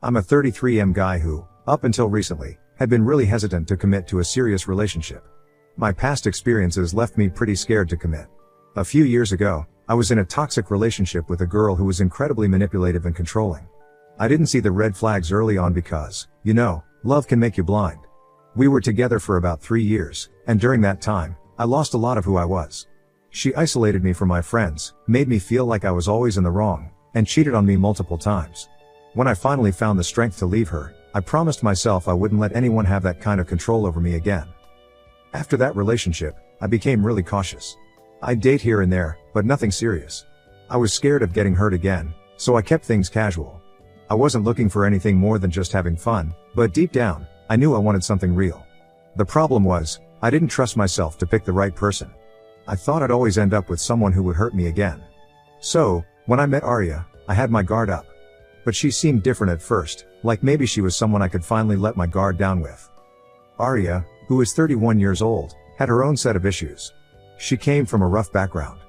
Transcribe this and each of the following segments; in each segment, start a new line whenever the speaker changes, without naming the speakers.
I'm a 33 guy who, up until recently, had been really hesitant to commit to a serious relationship. My past experiences left me pretty scared to commit. A few years ago, I was in a toxic relationship with a girl who was incredibly manipulative and controlling. I didn't see the red flags early on because, love can make you blind. We were together for about 3 years, and during that time, I lost a lot of who I was. She isolated me from my friends, made me feel like I was always in the wrong, and cheated on me multiple times. When I finally found the strength to leave her, I promised myself I wouldn't let anyone have that kind of control over me again. After that relationship, I became really cautious. I'd date here and there, but nothing serious. I was scared of getting hurt again, so I kept things casual. I wasn't looking for anything more than just having fun, but deep down, I knew I wanted something real. The problem was, I didn't trust myself to pick the right person. I thought I'd always end up with someone who would hurt me again. So, when I met Arya, I had my guard up. But she seemed different at first, like maybe she was someone I could finally let my guard down with. Arya, who is 31 years old, had her own set of issues. She came from a rough background.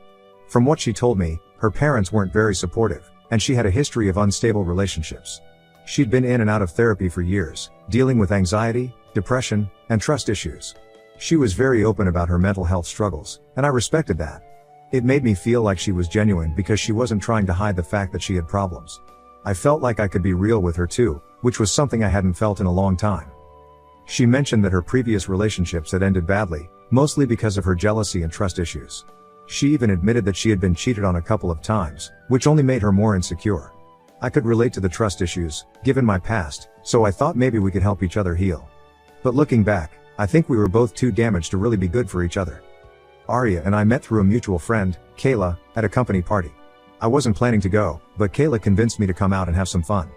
From what she told me, her parents weren't very supportive, and she had a history of unstable relationships. She'd been in and out of therapy for years, dealing with anxiety, depression, and trust issues. She was very open about her mental health struggles, and I respected that. It made me feel like she was genuine because she wasn't trying to hide the fact that she had problems. I felt like I could be real with her too, which was something I hadn't felt in a long time. She mentioned that her previous relationships had ended badly, mostly because of her jealousy and trust issues. She even admitted that she had been cheated on a couple of times, which only made her more insecure. I could relate to the trust issues, given my past, so I thought maybe we could help each other heal. But looking back, I think we were both too damaged to really be good for each other. Arya and I met through a mutual friend, Kayla, at a company party. I wasn't planning to go, but Kayla convinced me to come out and have some fun.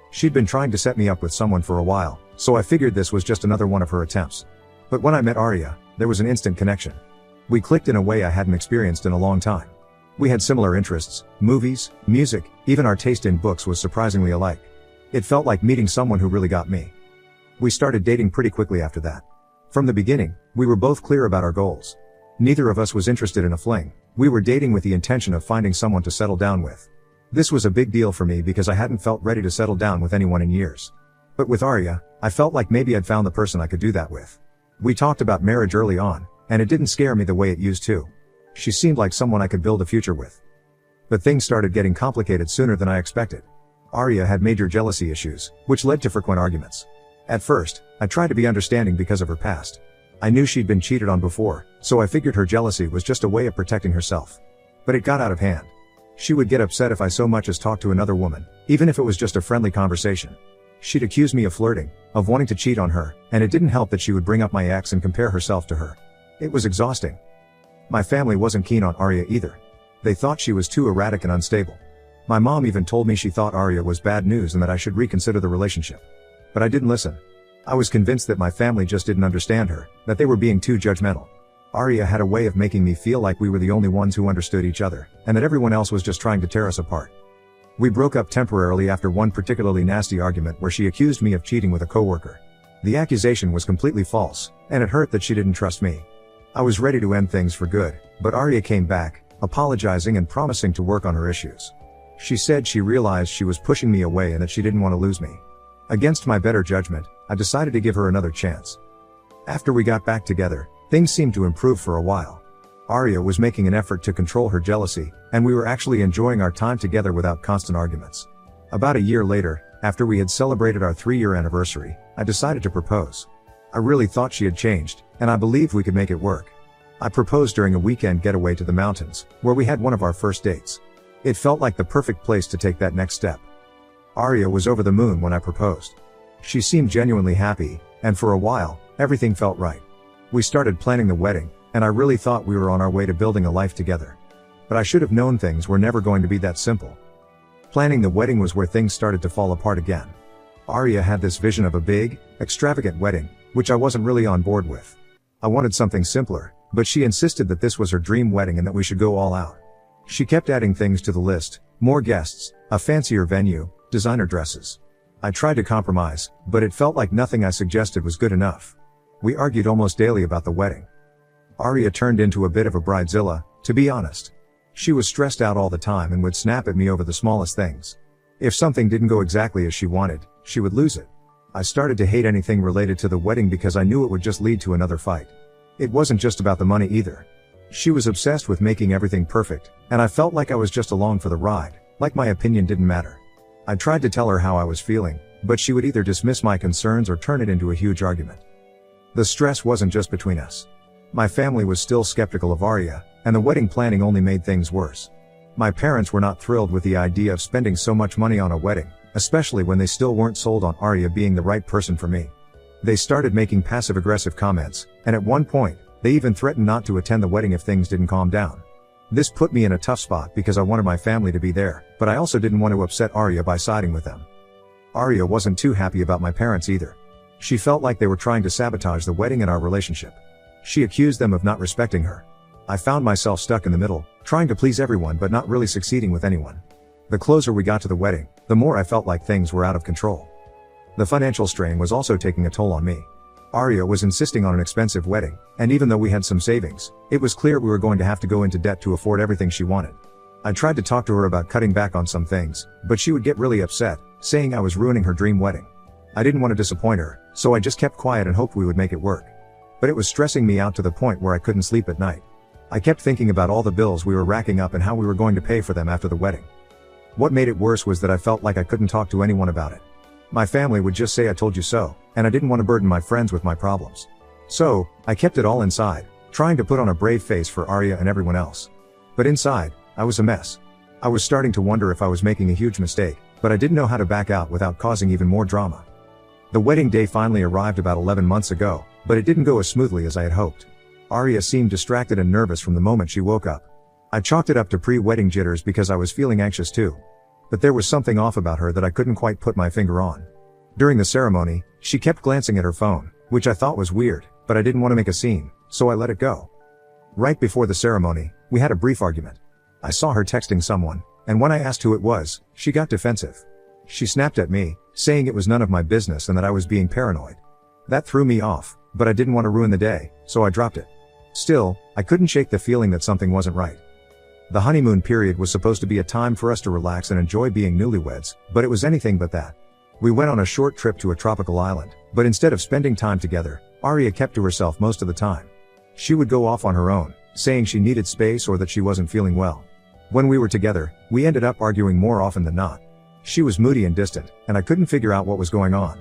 She'd been trying to set me up with someone for a while, so I figured this was just another one of her attempts. But when I met Arya, there was an instant connection. We clicked in a way I hadn't experienced in a long time. We had similar interests, movies, music, even our taste in books was surprisingly alike. It felt like meeting someone who really got me. We started dating pretty quickly after that. From the beginning, we were both clear about our goals. Neither of us was interested in a fling. We were dating with the intention of finding someone to settle down with. This was a big deal for me because I hadn't felt ready to settle down with anyone in years. But with Arya, I felt like maybe I'd found the person I could do that with. We talked about marriage early on, and it didn't scare me the way it used to. She seemed like someone I could build a future with. But things started getting complicated sooner than I expected. Arya had major jealousy issues, which led to frequent arguments. At first, I tried to be understanding because of her past. I knew she'd been cheated on before, so I figured her jealousy was just a way of protecting herself. But it got out of hand. She would get upset if I so much as talked to another woman, even if it was just a friendly conversation. She'd accuse me of flirting, of wanting to cheat on her, and it didn't help that she would bring up my ex and compare herself to her. It was exhausting. My family wasn't keen on Arya either. They thought she was too erratic and unstable. My mom even told me she thought Arya was bad news and that I should reconsider the relationship. But I didn't listen. I was convinced that my family just didn't understand her, that they were being too judgmental. Arya had a way of making me feel like we were the only ones who understood each other, and that everyone else was just trying to tear us apart. We broke up temporarily after one particularly nasty argument where she accused me of cheating with a coworker. The accusation was completely false, and it hurt that she didn't trust me. I was ready to end things for good, but Arya came back, apologizing and promising to work on her issues. She said she realized she was pushing me away and that she didn't want to lose me. Against my better judgment, I decided to give her another chance. After we got back together, things seemed to improve for a while. Arya was making an effort to control her jealousy, and we were actually enjoying our time together without constant arguments. About a year later, after we had celebrated our 3-year anniversary, I decided to propose. I really thought she had changed, and I believed we could make it work. I proposed during a weekend getaway to the mountains, where we had one of our first dates. It felt like the perfect place to take that next step. Arya was over the moon when I proposed. She seemed genuinely happy, and for a while, everything felt right. We started planning the wedding, and I really thought we were on our way to building a life together. But I should have known things were never going to be that simple. Planning the wedding was where things started to fall apart again. Arya had this vision of a big, extravagant wedding, which I wasn't really on board with. I wanted something simpler, but she insisted that this was her dream wedding and that we should go all out. She kept adding things to the list: more guests, a fancier venue, designer dresses. I tried to compromise, but it felt like nothing I suggested was good enough. We argued almost daily about the wedding. Arya turned into a bit of a bridezilla, to be honest. She was stressed out all the time and would snap at me over the smallest things. If something didn't go exactly as she wanted, she would lose it. I started to hate anything related to the wedding because I knew it would just lead to another fight. It wasn't just about the money either. She was obsessed with making everything perfect, and I felt like I was just along for the ride, like my opinion didn't matter. I tried to tell her how I was feeling, but she would either dismiss my concerns or turn it into a huge argument. The stress wasn't just between us. My family was still skeptical of Arya, and the wedding planning only made things worse. My parents were not thrilled with the idea of spending so much money on a wedding, especially when they still weren't sold on Arya being the right person for me. They started making passive-aggressive comments, and at one point, they even threatened not to attend the wedding if things didn't calm down. This put me in a tough spot because I wanted my family to be there, but I also didn't want to upset Arya by siding with them. Arya wasn't too happy about my parents either. She felt like they were trying to sabotage the wedding and our relationship. She accused them of not respecting her. I found myself stuck in the middle, trying to please everyone but not really succeeding with anyone. The closer we got to the wedding, the more I felt like things were out of control. The financial strain was also taking a toll on me. Arya was insisting on an expensive wedding, and even though we had some savings, it was clear we were going to have to go into debt to afford everything she wanted. I tried to talk to her about cutting back on some things, but she would get really upset, saying I was ruining her dream wedding. I didn't want to disappoint her, so I just kept quiet and hoped we would make it work. But it was stressing me out to the point where I couldn't sleep at night. I kept thinking about all the bills we were racking up and how we were going to pay for them after the wedding. What made it worse was that I felt like I couldn't talk to anyone about it. My family would just say I told you so, and I didn't want to burden my friends with my problems. So, I kept it all inside, trying to put on a brave face for Arya and everyone else. But inside, I was a mess. I was starting to wonder if I was making a huge mistake, but I didn't know how to back out without causing even more drama. The wedding day finally arrived about 11 months ago, but it didn't go as smoothly as I had hoped. Arya seemed distracted and nervous from the moment she woke up. I chalked it up to pre-wedding jitters because I was feeling anxious too. But there was something off about her that I couldn't quite put my finger on. During the ceremony, she kept glancing at her phone, which I thought was weird, but I didn't want to make a scene, so I let it go. Right before the ceremony, we had a brief argument. I saw her texting someone, and when I asked who it was, she got defensive. She snapped at me, saying it was none of my business and that I was being paranoid. That threw me off, but I didn't want to ruin the day, so I dropped it. Still, I couldn't shake the feeling that something wasn't right. The honeymoon period was supposed to be a time for us to relax and enjoy being newlyweds, but it was anything but that. We went on a short trip to a tropical island, but instead of spending time together, Arya kept to herself most of the time. She would go off on her own, saying she needed space or that she wasn't feeling well. When we were together, we ended up arguing more often than not. She was moody and distant, and I couldn't figure out what was going on.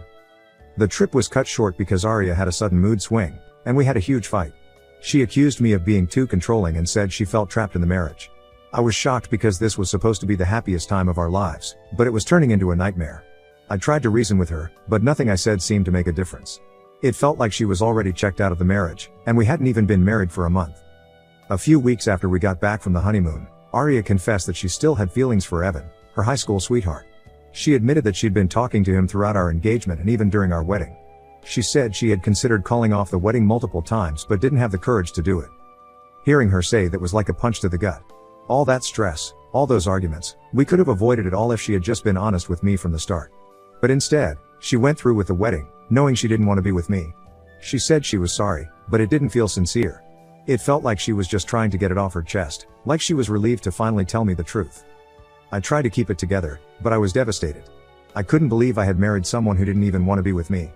The trip was cut short because Arya had a sudden mood swing, and we had a huge fight. She accused me of being too controlling and said she felt trapped in the marriage. I was shocked because this was supposed to be the happiest time of our lives, but it was turning into a nightmare. I tried to reason with her, but nothing I said seemed to make a difference. It felt like she was already checked out of the marriage, and we hadn't even been married for a month. A few weeks after we got back from the honeymoon, Arya confessed that she still had feelings for Evan, her high school sweetheart. She admitted that she'd been talking to him throughout our engagement and even during our wedding. She said she had considered calling off the wedding multiple times but didn't have the courage to do it. Hearing her say that was like a punch to the gut. All that stress, all those arguments, we could have avoided it all if she had just been honest with me from the start. But instead, she went through with the wedding, knowing she didn't want to be with me. She said she was sorry, but it didn't feel sincere. It felt like she was just trying to get it off her chest, like she was relieved to finally tell me the truth. I tried to keep it together, but I was devastated. I couldn't believe I had married someone who didn't even want to be with me.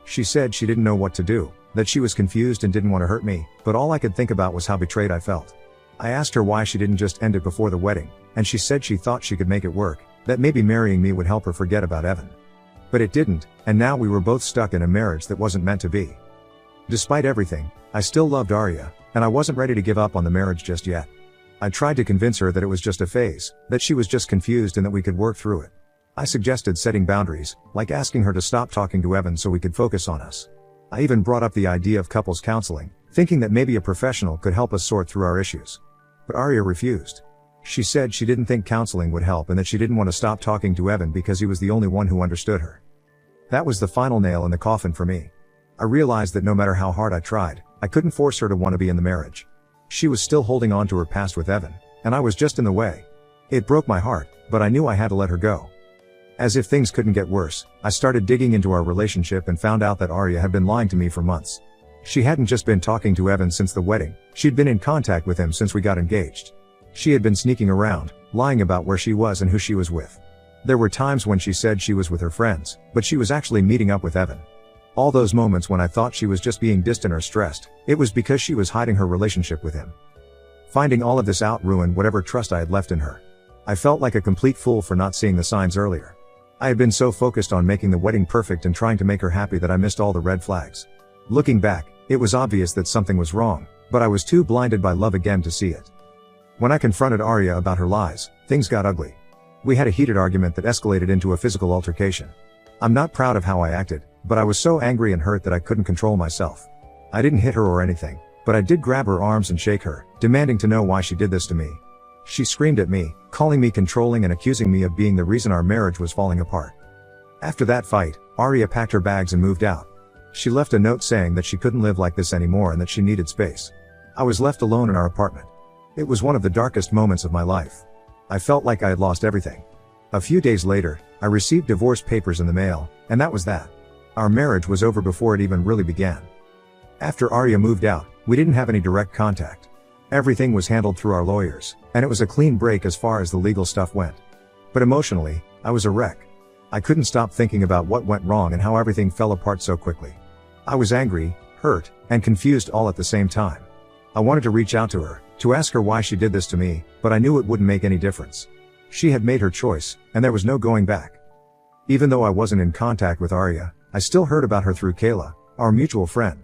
She said she didn't know what to do, that she was confused and didn't want to hurt me, but all I could think about was how betrayed I felt. I asked her why she didn't just end it before the wedding, and she said she thought she could make it work, that maybe marrying me would help her forget about Evan. But it didn't, and now we were both stuck in a marriage that wasn't meant to be. Despite everything, I still loved Arya, and I wasn't ready to give up on the marriage just yet. I tried to convince her that it was just a phase, that she was just confused and that we could work through it. I suggested setting boundaries, like asking her to stop talking to Evan so we could focus on us. I even brought up the idea of couples counseling, thinking that maybe a professional could help us sort through our issues. But Arya refused. She said she didn't think counseling would help and that she didn't want to stop talking to Evan because he was the only one who understood her. That was the final nail in the coffin for me. I realized that no matter how hard I tried, I couldn't force her to want to be in the marriage. She was still holding on to her past with Evan, and I was just in the way. It broke my heart, but I knew I had to let her go. As if things couldn't get worse, I started digging into our relationship and found out that Arya had been lying to me for months. She hadn't just been talking to Evan since the wedding, she'd been in contact with him since we got engaged. She had been sneaking around, lying about where she was and who she was with. There were times when she said she was with her friends, but she was actually meeting up with Evan. All those moments when I thought she was just being distant or stressed, it was because she was hiding her relationship with him. Finding all of this out ruined whatever trust I had left in her. I felt like a complete fool for not seeing the signs earlier. I had been so focused on making the wedding perfect and trying to make her happy that I missed all the red flags. Looking back, it was obvious that something was wrong, but I was too blinded by love again to see it. When I confronted Arya about her lies, things got ugly. We had a heated argument that escalated into a physical altercation. I'm not proud of how I acted, but I was so angry and hurt that I couldn't control myself. I didn't hit her or anything, but I did grab her arms and shake her, demanding to know why she did this to me. She screamed at me, calling me controlling and accusing me of being the reason our marriage was falling apart. After that fight, Arya packed her bags and moved out. She left a note saying that she couldn't live like this anymore and that she needed space. I was left alone in our apartment. It was one of the darkest moments of my life. I felt like I had lost everything. A few days later, I received divorce papers in the mail, and that was that. Our marriage was over before it even really began. After Arya moved out, we didn't have any direct contact. Everything was handled through our lawyers, and it was a clean break as far as the legal stuff went. But emotionally, I was a wreck. I couldn't stop thinking about what went wrong and how everything fell apart so quickly. I was angry, hurt, and confused all at the same time. I wanted to reach out to her, to ask her why she did this to me, but I knew it wouldn't make any difference. She had made her choice, and there was no going back. Even though I wasn't in contact with Arya, I still heard about her through Kayla, our mutual friend.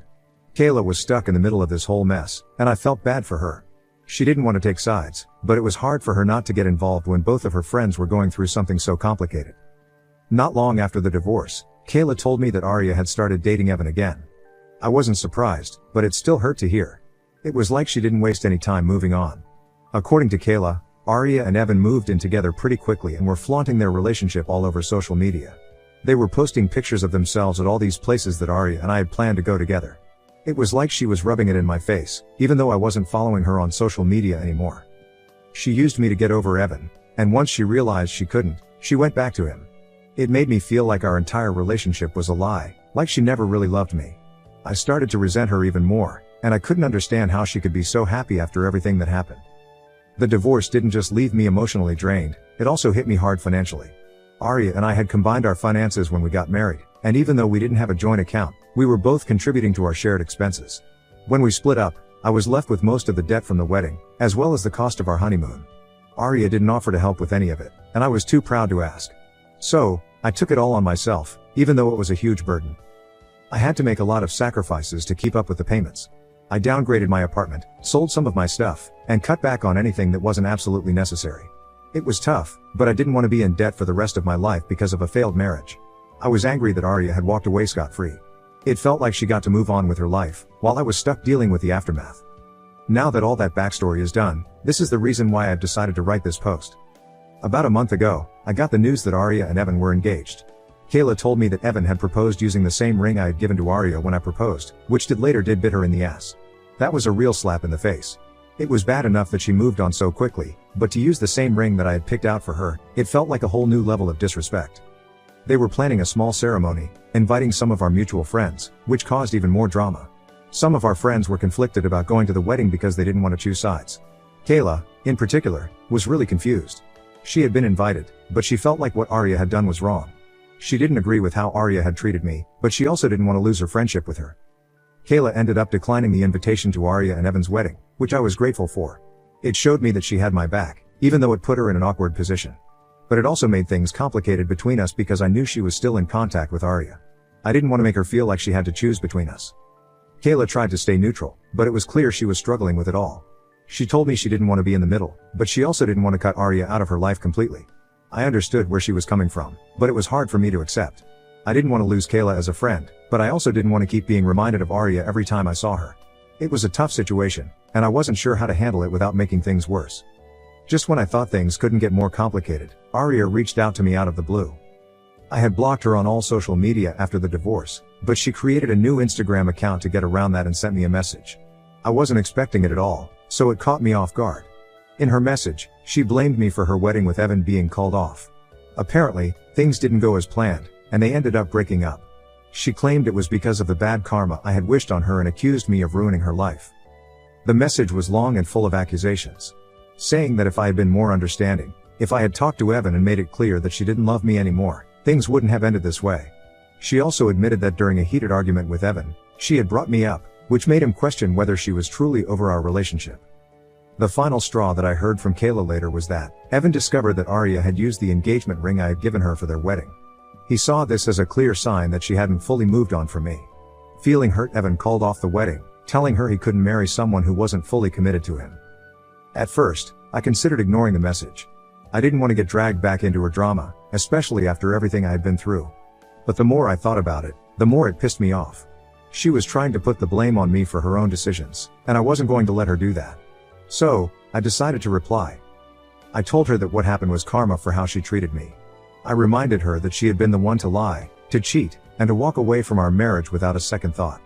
Kayla was stuck in the middle of this whole mess, and I felt bad for her. She didn't want to take sides, but it was hard for her not to get involved when both of her friends were going through something so complicated. Not long after the divorce, Kayla told me that Arya had started dating Evan again. I wasn't surprised, but it still hurt to hear. It was like she didn't waste any time moving on. According to Kayla, Arya and Evan moved in together pretty quickly and were flaunting their relationship all over social media. They were posting pictures of themselves at all these places that Arya and I had planned to go together. It was like she was rubbing it in my face, even though I wasn't following her on social media anymore. She used me to get over Evan, and once she realized she couldn't, she went back to him. It made me feel like our entire relationship was a lie, like she never really loved me. I started to resent her even more, and I couldn't understand how she could be so happy after everything that happened. The divorce didn't just leave me emotionally drained, it also hit me hard financially. Arya and I had combined our finances when we got married, and even though we didn't have a joint account, we were both contributing to our shared expenses. When we split up, I was left with most of the debt from the wedding, as well as the cost of our honeymoon. Arya didn't offer to help with any of it, and I was too proud to ask. So, I took it all on myself, even though it was a huge burden. I had to make a lot of sacrifices to keep up with the payments. I downgraded my apartment, sold some of my stuff, and cut back on anything that wasn't absolutely necessary. It was tough, but I didn't want to be in debt for the rest of my life because of a failed marriage. I was angry that Arya had walked away scot-free. It felt like she got to move on with her life, while I was stuck dealing with the aftermath. Now that all that backstory is done, this is the reason why I've decided to write this post. About a month ago, I got the news that Arya and Evan were engaged. Kayla told me that Evan had proposed using the same ring I had given to Arya when I proposed, which did bit her in the ass. That was a real slap in the face. It was bad enough that she moved on so quickly, but to use the same ring that I had picked out for her, it felt like a whole new level of disrespect. They were planning a small ceremony, inviting some of our mutual friends, which caused even more drama. Some of our friends were conflicted about going to the wedding because they didn't want to choose sides. Kayla, in particular, was really confused. She had been invited, but she felt like what Arya had done was wrong. She didn't agree with how Arya had treated me, but she also didn't want to lose her friendship with her. Kayla ended up declining the invitation to Arya and Evan's wedding, which I was grateful for. It showed me that she had my back, even though it put her in an awkward position. But it also made things complicated between us because I knew she was still in contact with Arya. I didn't want to make her feel like she had to choose between us. Kayla tried to stay neutral, but it was clear she was struggling with it all. She told me she didn't want to be in the middle, but she also didn't want to cut Arya out of her life completely. I understood where she was coming from, but it was hard for me to accept. I didn't want to lose Kayla as a friend, but I also didn't want to keep being reminded of Arya every time I saw her. It was a tough situation, and I wasn't sure how to handle it without making things worse. Just when I thought things couldn't get more complicated, Arya reached out to me out of the blue. I had blocked her on all social media after the divorce, but she created a new Instagram account to get around that and sent me a message. I wasn't expecting it at all, so it caught me off guard. In her message, she blamed me for her wedding with Evan being called off. Apparently, things didn't go as planned, and they ended up breaking up. She claimed it was because of the bad karma I had wished on her and accused me of ruining her life. The message was long and full of accusations, saying that if I had been more understanding, If I had talked to Evan and made it clear that she didn't love me anymore, things wouldn't have ended this way. She also admitted that during a heated argument with Evan, she had brought me up, which made him question whether she was truly over our relationship. The final straw that I heard from Kayla later was that Evan discovered that Arya had used the engagement ring I had given her for their wedding. He saw this as a clear sign that she hadn't fully moved on from me. Feeling hurt, Evan called off the wedding, telling her he couldn't marry someone who wasn't fully committed to him. At first, I considered ignoring the message. I didn't want to get dragged back into her drama, especially after everything I had been through. But the more I thought about it, the more it pissed me off. She was trying to put the blame on me for her own decisions, and I wasn't going to let her do that. So, I decided to reply. I told her that what happened was karma for how she treated me. I reminded her that she had been the one to lie, to cheat, and to walk away from our marriage without a second thought.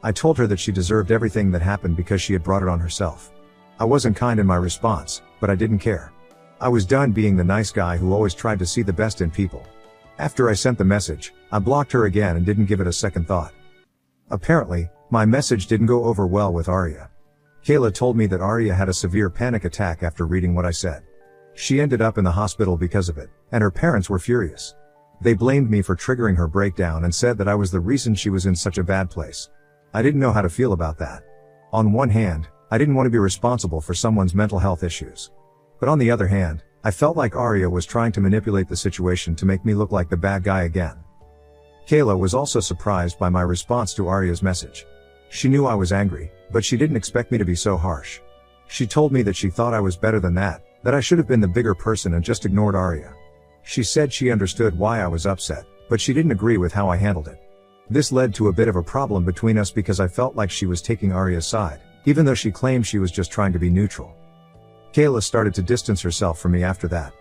I told her that she deserved everything that happened because she had brought it on herself. I wasn't kind in my response, but I didn't care. I was done being the nice guy who always tried to see the best in people. After I sent the message, I blocked her again and didn't give it a second thought. Apparently, my message didn't go over well with Arya. Kayla told me that Arya had a severe panic attack after reading what I said. She ended up in the hospital because of it, and her parents were furious. They blamed me for triggering her breakdown and said that I was the reason she was in such a bad place. I didn't know how to feel about that. On one hand, I didn't want to be responsible for someone's mental health issues. But on the other hand, I felt like Arya was trying to manipulate the situation to make me look like the bad guy again. Kayla was also surprised by my response to Arya's message. She knew I was angry, but she didn't expect me to be so harsh. She told me that she thought I was better than that I should have been the bigger person and just ignored Arya. She said she understood why I was upset, but she didn't agree with how I handled it. This led to a bit of a problem between us because I felt like she was taking Arya's side, even though she claimed she was just trying to be neutral. Kayla started to distance herself from me after that.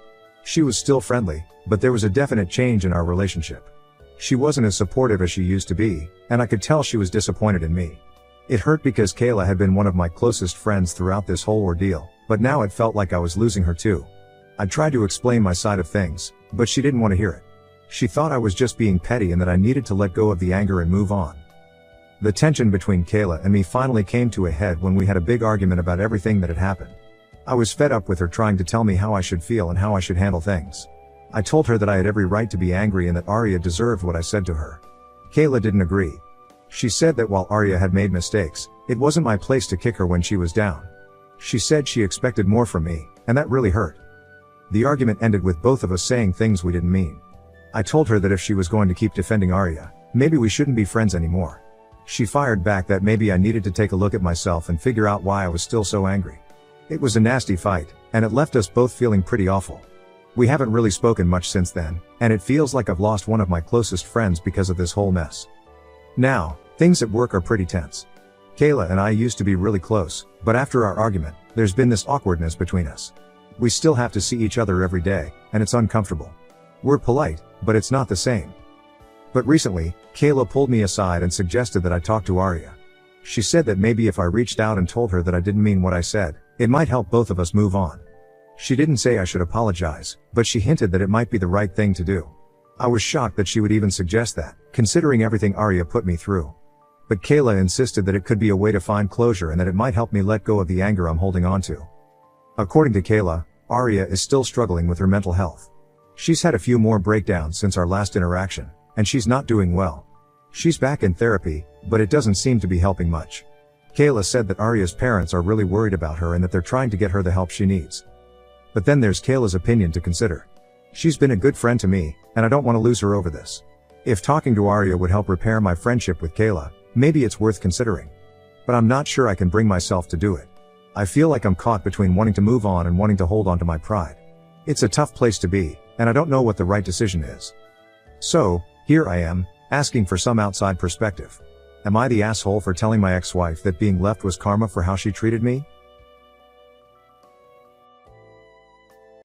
She was still friendly, but there was a definite change in our relationship. She wasn't as supportive as she used to be, and I could tell she was disappointed in me. It hurt because Kayla had been one of my closest friends throughout this whole ordeal, but now it felt like I was losing her too. I tried to explain my side of things, but she didn't want to hear it. She thought I was just being petty and that I needed to let go of the anger and move on. The tension between Kayla and me finally came to a head when we had a big argument about everything that had happened. I was fed up with her trying to tell me how I should feel and how I should handle things. I told her that I had every right to be angry and that Arya deserved what I said to her. Kayla didn't agree. She said that while Arya had made mistakes, it wasn't my place to kick her when she was down. She said she expected more from me, and that really hurt. The argument ended with both of us saying things we didn't mean. I told her that if she was going to keep defending Arya, maybe we shouldn't be friends anymore. She fired back that maybe I needed to take a look at myself and figure out why I was still so angry. It was a nasty fight, and it left us both feeling pretty awful. We haven't really spoken much since then, and it feels like I've lost one of my closest friends because of this whole mess. Now, things at work are pretty tense. Kayla and I used to be really close, but after our argument, there's been this awkwardness between us. We still have to see each other every day, and it's uncomfortable. We're polite, but it's not the same. But recently, Kayla pulled me aside and suggested that I talk to Arya. She said that maybe if I reached out and told her that I didn't mean what I said, it might help both of us move on. She didn't say I should apologize, but she hinted that it might be the right thing to do. I was shocked that she would even suggest that, considering everything Arya put me through. But Kayla insisted that it could be a way to find closure and that it might help me let go of the anger I'm holding on to. According to Kayla, Arya is still struggling with her mental health. She's had a few more breakdowns since our last interaction, and she's not doing well. She's back in therapy, but it doesn't seem to be helping much. Kayla said that Arya's parents are really worried about her and that they're trying to get her the help she needs. But then there's Kayla's opinion to consider. She's been a good friend to me, and I don't want to lose her over this. If talking to Arya would help repair my friendship with Kayla, maybe it's worth considering. But I'm not sure I can bring myself to do it. I feel like I'm caught between wanting to move on and wanting to hold on to my pride. It's a tough place to be, and I don't know what the right decision is. So, here I am, asking for some outside perspective. Am I the asshole for telling my ex-wife that being left was karma for how she treated me?